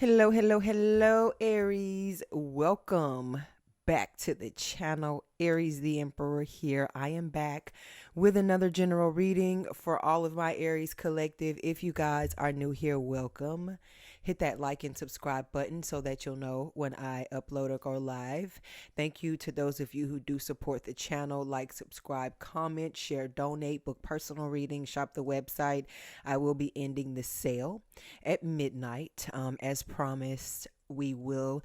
Hello, hello, hello, Aries. Welcome back to the channel. Aries the Emperor here. I am back with another general reading for all of my Aries collective. If you guys are new here, welcome. Hit that like and subscribe button so that you'll know when I upload or go live. Thank you to those of you who do support the channel. Like, subscribe, comment, share, donate, book personal reading, shop the website. I will be ending the sale at midnight. As promised, we will,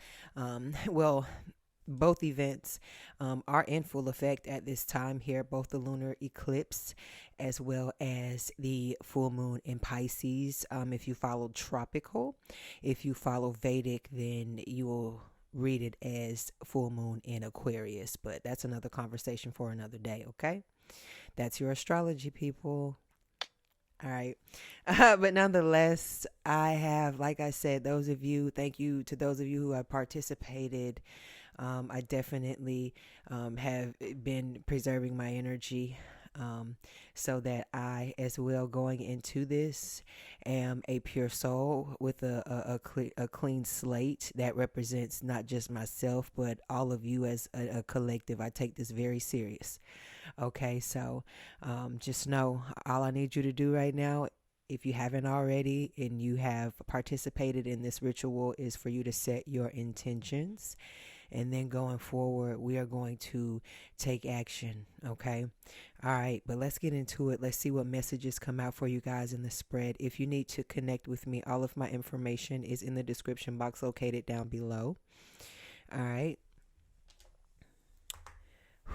both events are in full effect at this time here, both the lunar eclipse as well as the full moon in Pisces. If you follow tropical, if you follow Vedic, then you will read it as full moon in Aquarius, but that's another conversation for another day. Okay, that's your astrology, people. All right. But nonetheless, I have, like I said, thank you to those of you who have participated. I definitely have been preserving my energy so that I, as well, going into this, am a pure soul with a clean slate that represents not just myself, but all of you as a collective. I take this very serious. Okay, so just know all I need you to do right now, if you haven't already and you have participated in this ritual, is for you to set your intentions. And then going forward, we are going to take action. Okay. All right. But let's get into it. Let's see what messages come out for you guys in the spread. If you need to connect with me, all of my information is in the description box located down below. All right.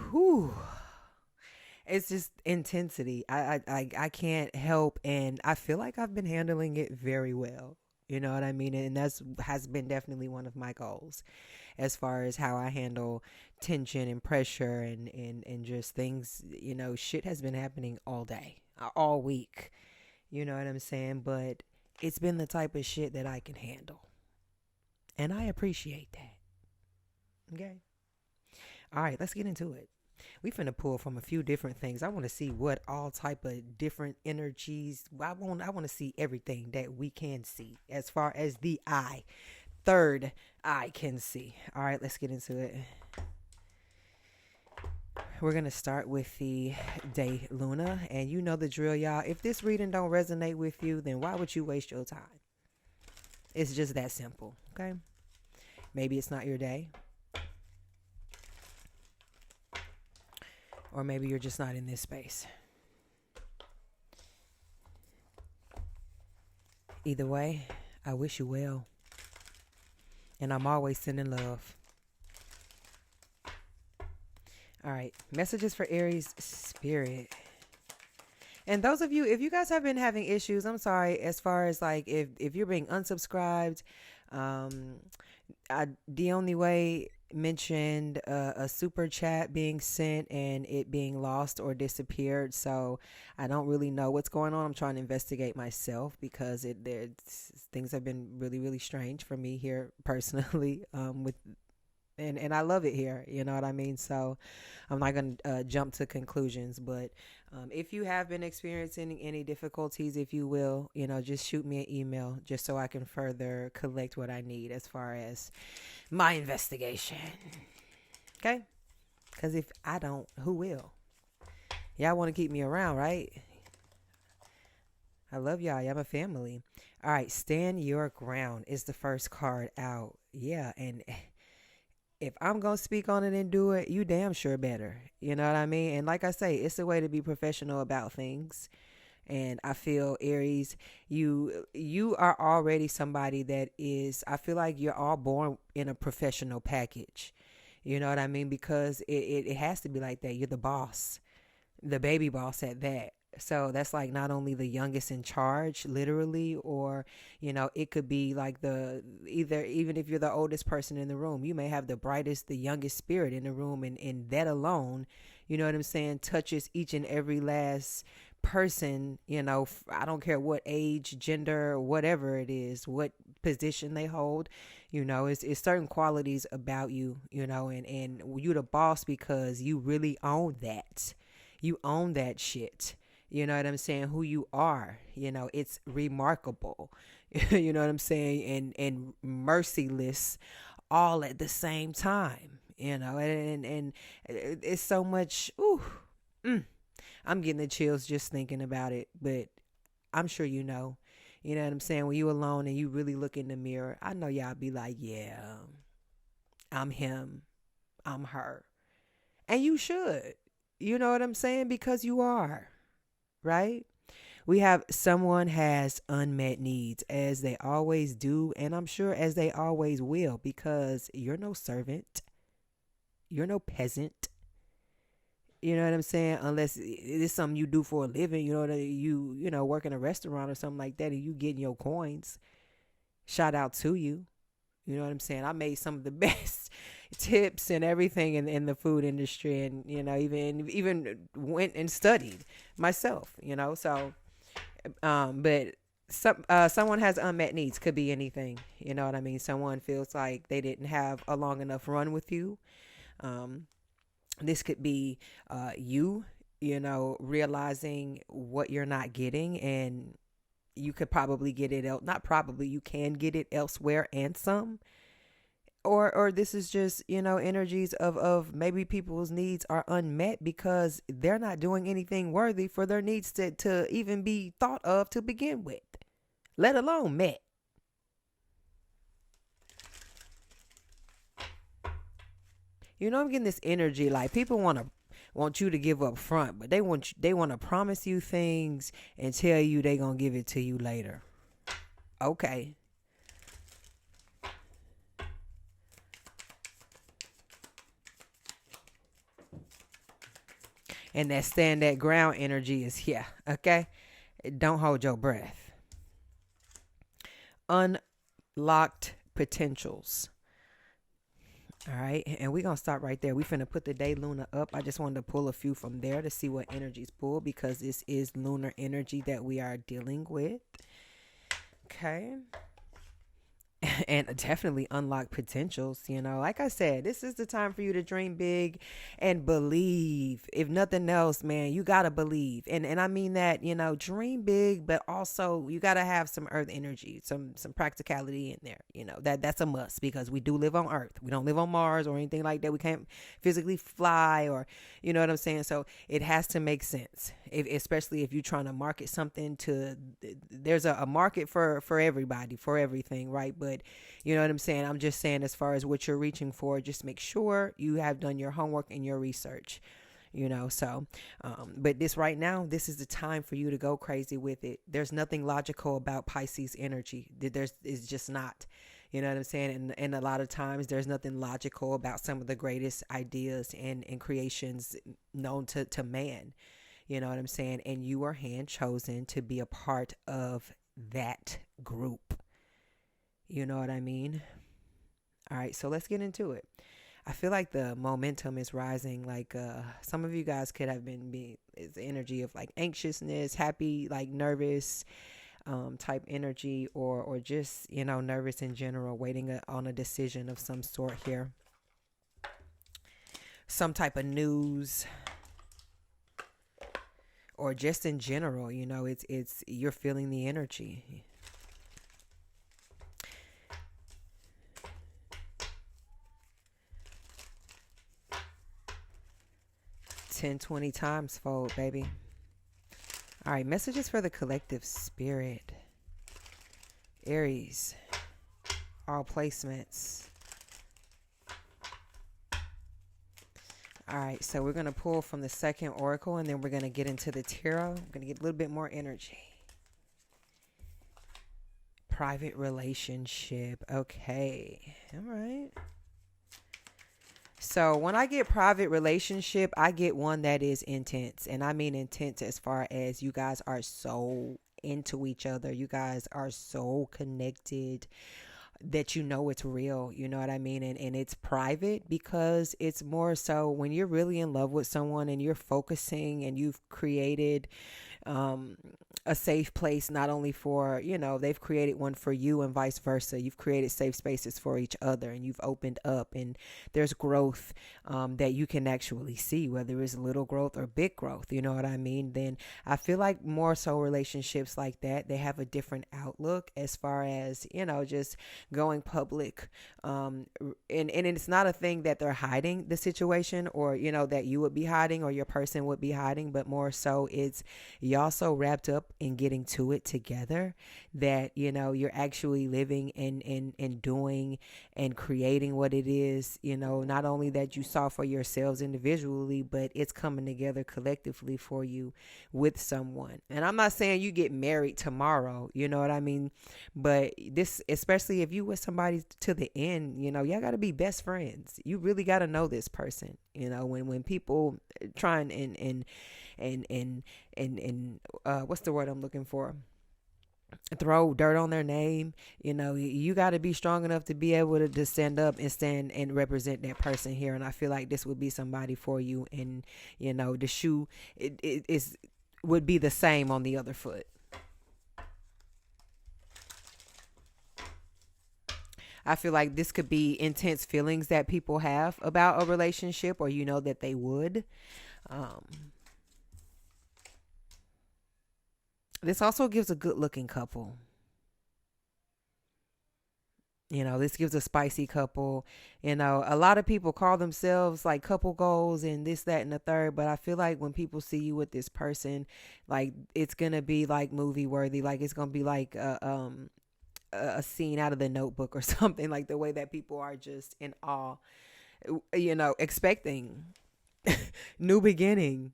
Whew. It's just intensity. I can't help, and I feel like I've been handling it very well. You know what I mean? And that's has been definitely one of my goals as far as how I handle tension and pressure and just things. Shit has been happening all day, all week. You know what I'm saying? But it's been the type of shit that I can handle. And I appreciate that. Okay? All right, let's get into it. We finna pull from a few different things. I want to see what all type of different energies. I want to see everything that we can see as far as the eye, third eye, can see. All right, let's get into it. We're gonna start with the day Luna, and you know the drill, y'all. If this reading don't resonate with you, then why would you waste your time? It's just that simple. Okay, maybe it's not your day. Or maybe you're just not in this space. Either way, I wish you well. And I'm always sending love. All right. Messages for Aries spirit. And those of you, if you guys have been having issues, I'm sorry, as far as like if you're being unsubscribed, the only way mentioned a super chat being sent and it being lost or disappeared, so I don't really know what's going on. I'm trying to investigate myself because things have been really, really strange for me here personally, with and I love it here, you know what I mean? So I'm not going to jump to conclusions, but if you have been experiencing any difficulties, if you will, just shoot me an email just so I can further collect what I need as far as my investigation. Okay? Because if I don't, who will? Y'all want to keep me around, right? I love y'all. Y'all my family. All right. Stand your ground is the first card out. Yeah. And if I'm going to speak on it and do it, you damn sure better. You know what I mean? And like I say, it's a way to be professional about things. And I feel, Aries, you are already somebody that is, I feel like you're all born in a professional package. You know what I mean? Because it has to be like that. You're the boss, the baby boss at that. So that's like not only the youngest in charge, literally, or, it could be like even if you're the oldest person in the room, you may have the brightest, the youngest spirit in the room. And that alone, you know what I'm saying, touches each and every last person, I don't care what age, gender, whatever it is, what position they hold, it's certain qualities about you, and you the boss because you really own that. You own that shit. You know what I'm saying? Who you are, it's remarkable. You know what I'm saying? And merciless all at the same time. And it's so much. Ooh, mm, I'm getting the chills just thinking about it. But I'm sure you know. You know what I'm saying? When you alone and you really look in the mirror, I know y'all be like, yeah, I'm him, I'm her. And you should. You know what I'm saying? Because you are, right? We have someone has unmet needs as they always do, and I'm sure as they always will, because you're no servant, you're no peasant. You know what I'm saying? Unless it's something you do for a living, you work in a restaurant or something like that, and you getting your coins. Shout out to you. You know what I'm saying? I made some of the best tips and everything in the food industry, and even went and studied myself. So but someone has unmet needs. Could be anything. You know what I mean? Someone feels like they didn't have a long enough run with you. This could be you, realizing what you're not getting, and you could probably get it not probably, you can get it elsewhere and some. Or this is just, energies of maybe people's needs are unmet because they're not doing anything worthy for their needs to even be thought of to begin with, let alone met. I'm getting this energy like people want you to give up front, but they want to promise you things and tell you they gonna give it to you later. Okay. And that stand that ground energy is here. Okay. Don't hold your breath. Unlocked potentials. All right. And we're going to stop right there. We finna put the day Luna up. I just wanted to pull a few from there to see what energies pull, because this is lunar energy that we are dealing with. Okay. And definitely unlock potentials. Like I said, this is the time for you to dream big and believe. If nothing else, man, you gotta believe, and I mean that, dream big, but also you gotta have some earth energy, some practicality in there. That's a must, because we do live on Earth. We don't live on Mars or anything like that. We can't physically fly, or you know what I'm saying. So it has to make sense, especially if you're trying to market something to. There's a market for everybody, for everything, right? But you know what I'm saying? I'm just saying, as far as what you're reaching for, just make sure you have done your homework and your research, so but this right now, this is the time for you to go crazy with it. There's nothing logical about Pisces energy. It's just not. You know what I'm saying? And a lot of times there's nothing logical about some of the greatest ideas and creations known to man. You know what I'm saying? And you are hand chosen to be a part of that group. You know what I mean? All right, so let's get into it. I feel like the momentum is rising. Like some of you guys could have it's the energy of like anxiousness, happy, like nervous type energy, or just, nervous in general, waiting on a decision of some sort here. Some type of news, or just in general, it's you're feeling the energy. 10, 20 times fold, baby. All right, messages for the collective spirit. Aries, all placements. All right, so we're going to pull from the second oracle, and then we're going to get into the tarot. I'm going to get a little bit more energy. Private relationship. Okay. All right. So when I get private relationship, I get one that is intense. And I mean intense as far as you guys are so into each other. You guys are so connected that it's real. You know what I mean? And it's private, because it's more so when you're really in love with someone and you're focusing and you've created a safe place, not only for, they've created one for you and vice versa. You've created safe spaces for each other, and you've opened up, and there's growth that you can actually see, whether it's little growth or big growth, you know what I mean? Then I feel like more so relationships like that, they have a different outlook as far as, just going public. And it's not a thing that they're hiding the situation, or, that you would be hiding or your person would be hiding, but more so it's y'all so wrapped up in getting to it together that you're actually living and doing and creating what it is, not only that you saw for yourselves individually, but it's coming together collectively for you with someone. And I'm not saying you get married tomorrow, you know what I mean, but this, especially if you with somebody to the end, y'all got to be best friends. You really got to know this person, when people try and what's the word I'm looking for? Throw dirt on their name. You got to be strong enough to be able to stand up and stand and represent that person here. And I feel like this would be somebody for you. And the shoe would be the same on the other foot. I feel like this could be intense feelings that people have about a relationship, or that they would. This also gives a good looking couple. This gives a spicy couple. A lot of people call themselves like couple goals and this, that, and the third. But I feel like when people see you with this person, like it's going to be like movie worthy. Like it's going to be like a scene out of The Notebook or something, like the way that people are just in awe, expecting new beginning.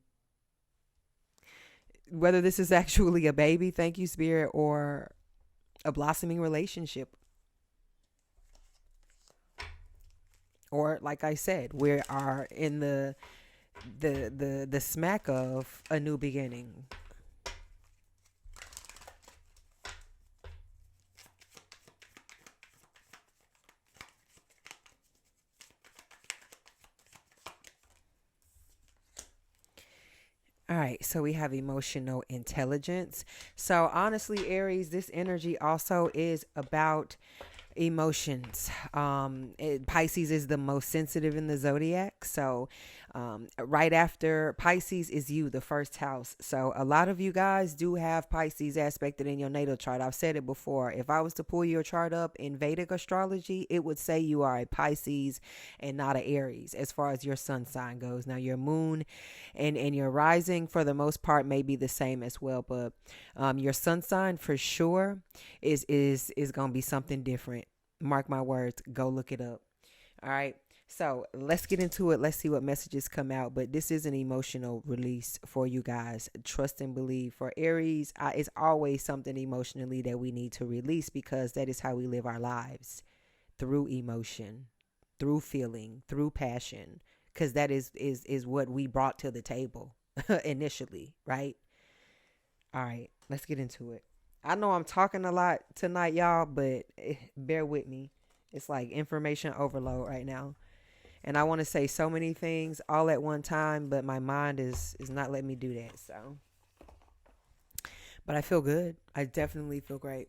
Whether this is actually a baby, thank you, Spirit, or a blossoming relationship. Or like I said, we are in the smack of a new beginning. All right, so we have emotional intelligence. So honestly, Aries, this energy also is about emotions. Pisces is the most sensitive in the zodiac. So right after Pisces is you, the first house. So a lot of you guys do have Pisces aspected in your natal chart. I've said it before. If I was to pull your chart up in Vedic astrology, it would say you are a Pisces and not an Aries as far as your sun sign goes. Now your moon and your rising for the most part may be the same as well, but your sun sign for sure is going to be something different. Mark my words, go look it up. All right. So let's get into it. Let's see what messages come out. But this is an emotional release for you guys. Trust and believe. For Aries, it's always something emotionally that we need to release, because that is how we live our lives, through emotion, through feeling, through passion, because that is what we brought to the table initially, right? All right, let's get into it. I know I'm talking a lot tonight, y'all, but bear with me. It's like information overload right now. And I want to say so many things all at one time, but my mind is not letting me do that. So, but I feel good. I definitely feel great.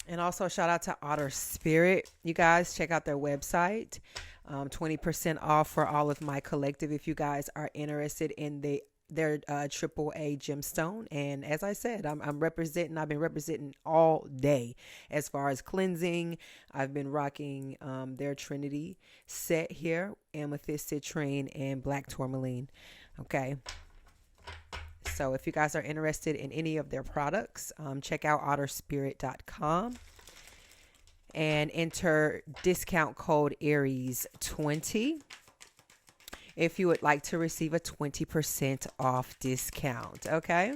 And also shout out to OTTER Spirit. You guys check out their website. 20% off for all of my collective if you guys are interested in their AAA gemstone. And as I said, I've been representing all day as far as cleansing. I've been rocking their Trinity set here, amethyst, citrine, and black tourmaline. Okay. So if you guys are interested in any of their products, check out otterspirit.com and enter discount code Aries 20 if you would like to receive a 20% off discount. Okay.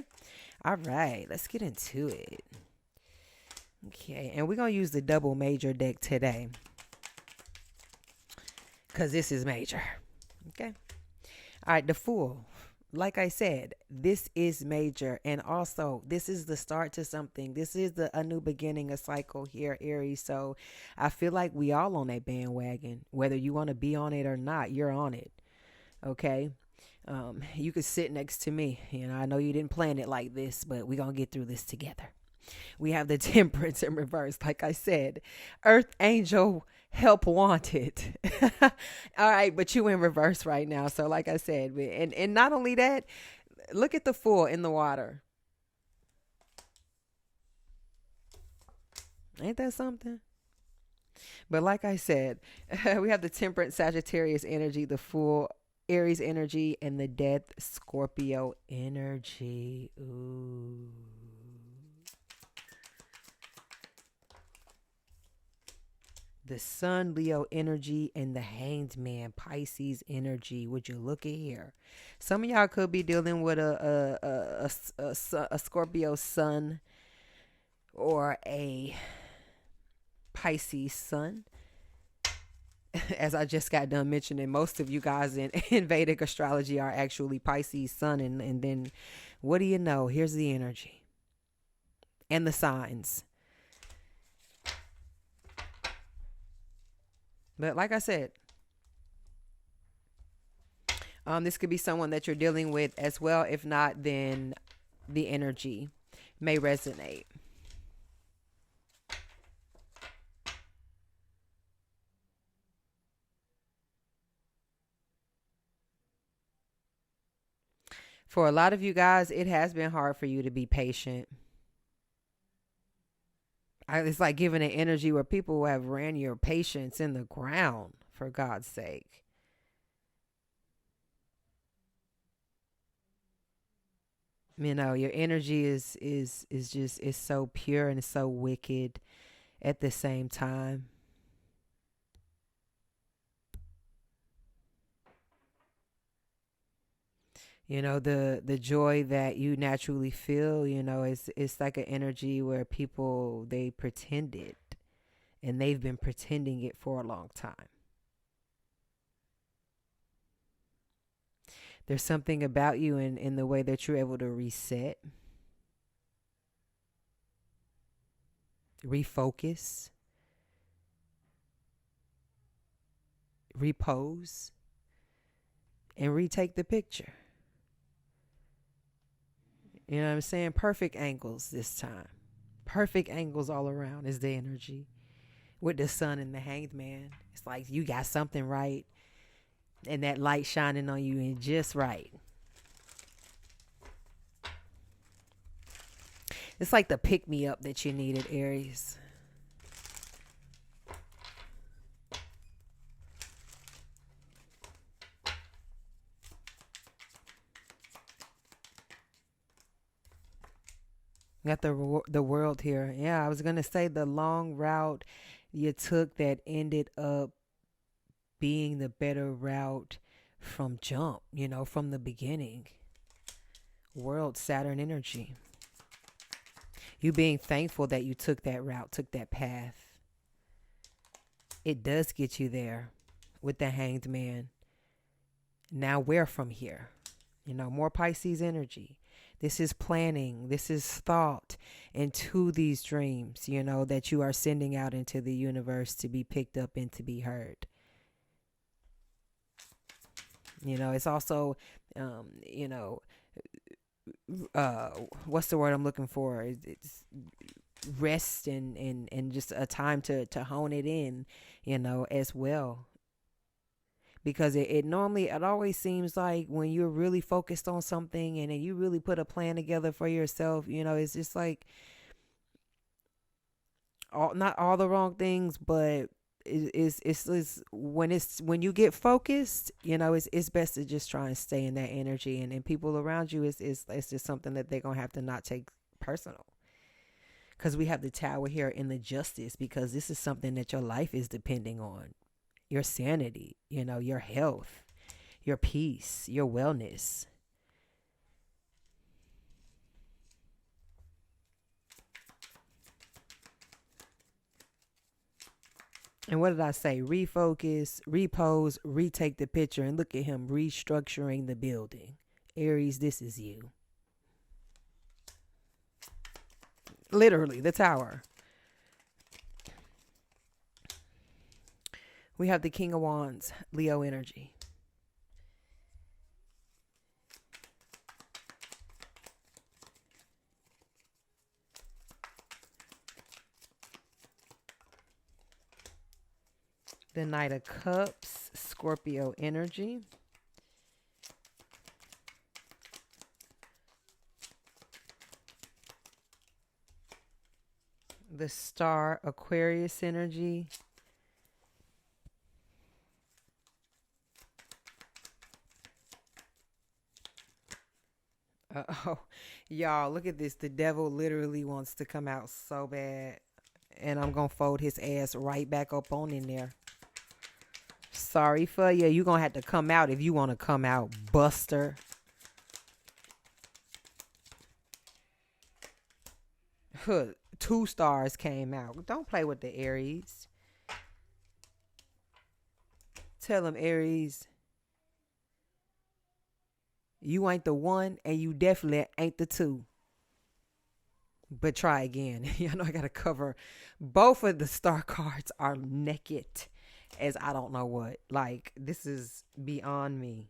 All right. Let's get into it. Okay. And we're going to use the double major deck today, because this is major. Okay. All right. The Fool. like I said, this is major. And also, this is the start to something. This is a new beginning, a cycle here, Aries. So I feel like we all on that bandwagon. Whether you want to be on it or not, you're on it. Okay? You could sit next to me. You know, I know you didn't plan it like this, but we're going to get through this together. We have the temperance in reverse, like I said. Earth angel help wanted. All right, but you in reverse right now. So like I said, and not only that, look at the fool in the water. Ain't that something? But like I said, we have the temperance Sagittarius energy, the fool Aries energy, and the death Scorpio energy. Ooh. The Sun, Leo energy, and the Hanged Man, Pisces energy. Would you look at here? Some of y'all could be dealing with a Scorpio Sun or a Pisces Sun. As I just got done mentioning, most of you guys in Vedic astrology are actually Pisces Sun. And then what do you know? Here's the energy and the signs. But like I said, this could be someone that you're dealing with as well. If not, then the energy may resonate. For a lot of you guys, it has been hard for you to be patient. It's like giving an energy where people have ran your patience in the ground, for God's sake. You know, your energy is so pure and so wicked at the same time. You know, the joy that you naturally feel, you know, it's like an energy where people, they pretend it, and they've been pretending it for a long time. There's something about you in the way that you're able to reset, refocus, repose, and retake the picture. You know what I'm saying? Perfect angles this time. Perfect angles all around is the energy. With the Sun and the Hanged Man, it's like you got something right, and that light shining on you and just right. It's like the pick me up that you needed, Aries. Got the world here. Yeah, I was gonna say the long route you took that ended up being the better route from jump. You know, from the beginning. World, Saturn energy. You being thankful that you took that route, took that path. It does get you there with the Hanged Man. Now where from here? You know, more Pisces energy. This is planning. This is thought into these dreams, you know, that you are sending out into the universe to be picked up and to be heard. You know, it's also, you know, what's the word I'm looking for? It's rest and just a time to hone it in, you know, as well. Because it normally, it always seems like when you're really focused on something and then you really put a plan together for yourself, you know, it's just like not all the wrong things, but it's when you get focused, you know, it's best to just try and stay in that energy, and people around you it's just something that they're gonna have to not take personal. Because we have the Tower here in the Justice, because this is something that your life is depending on. Your sanity, you know, your health, your peace, your wellness. And what did I say? Refocus, repose, retake the picture, and look at him restructuring the building. Aries, this is you. Literally, the Tower. We have the King of Wands, Leo energy. The Knight of Cups, Scorpio energy. The Star, Aquarius energy. Oh, y'all, look at this. The devil literally wants to come out so bad. And I'm going to fold his ass right back up on in there. Sorry for you. You're going to have to come out if you want to come out, Buster. Huh, 2 stars came out. Don't play with the Aries. Tell them, Aries, you ain't the one and you definitely ain't the 2. But try again. You know, I got to cover. Both of the star cards are naked as I don't know what. Like, this is beyond me.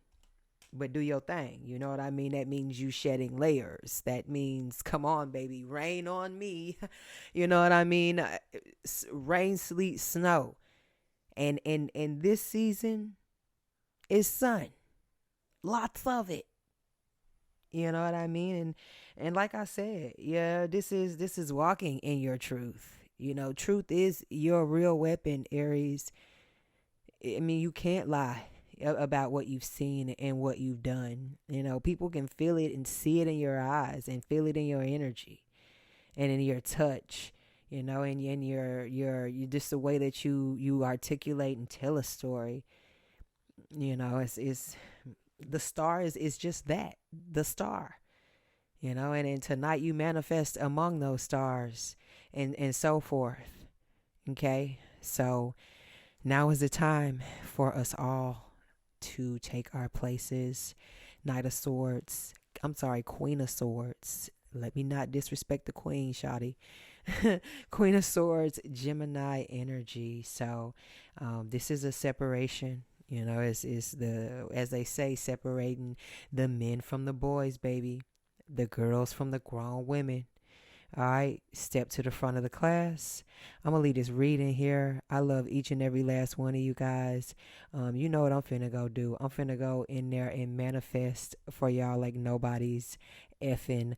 But do your thing. You know what I mean? That means you shedding layers. That means, come on, baby, rain on me. You know what I mean? Rain, sleet, snow. And this season is sun. Lots of it. You know what I mean? And like I said, yeah, this is walking in your truth. You know, truth is your real weapon, Aries. I mean, you can't lie about what you've seen and what you've done. You know, people can feel it and see it in your eyes and feel it in your energy and in your touch, you know, and in your just the way that you articulate and tell a story. You know, it's the star is just that, the star. You know, and tonight you manifest among those stars and so forth. Okay? So now is the time for us all to take our places. Knight of Swords. I'm sorry, Queen of Swords. Let me not disrespect the Queen, Shawty. Queen of Swords, Gemini energy. So this is a separation. You know, it's the, as they say, separating the men from the boys, baby. The girls from the grown women. All right, step to the front of the class. I'm going to leave this reading here. I love each and every last one of you guys. You know what I'm finna go do. I'm finna go in there and manifest for y'all like nobody's effing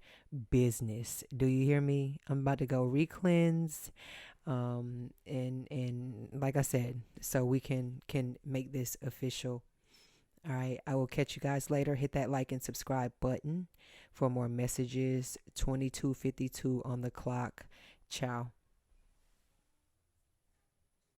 business. Do you hear me? I'm about to go re-cleanse. And like I said, so we can make this official. All right, I will catch you guys later. Hit that like and subscribe button for more messages. 22:52 on the clock. Ciao.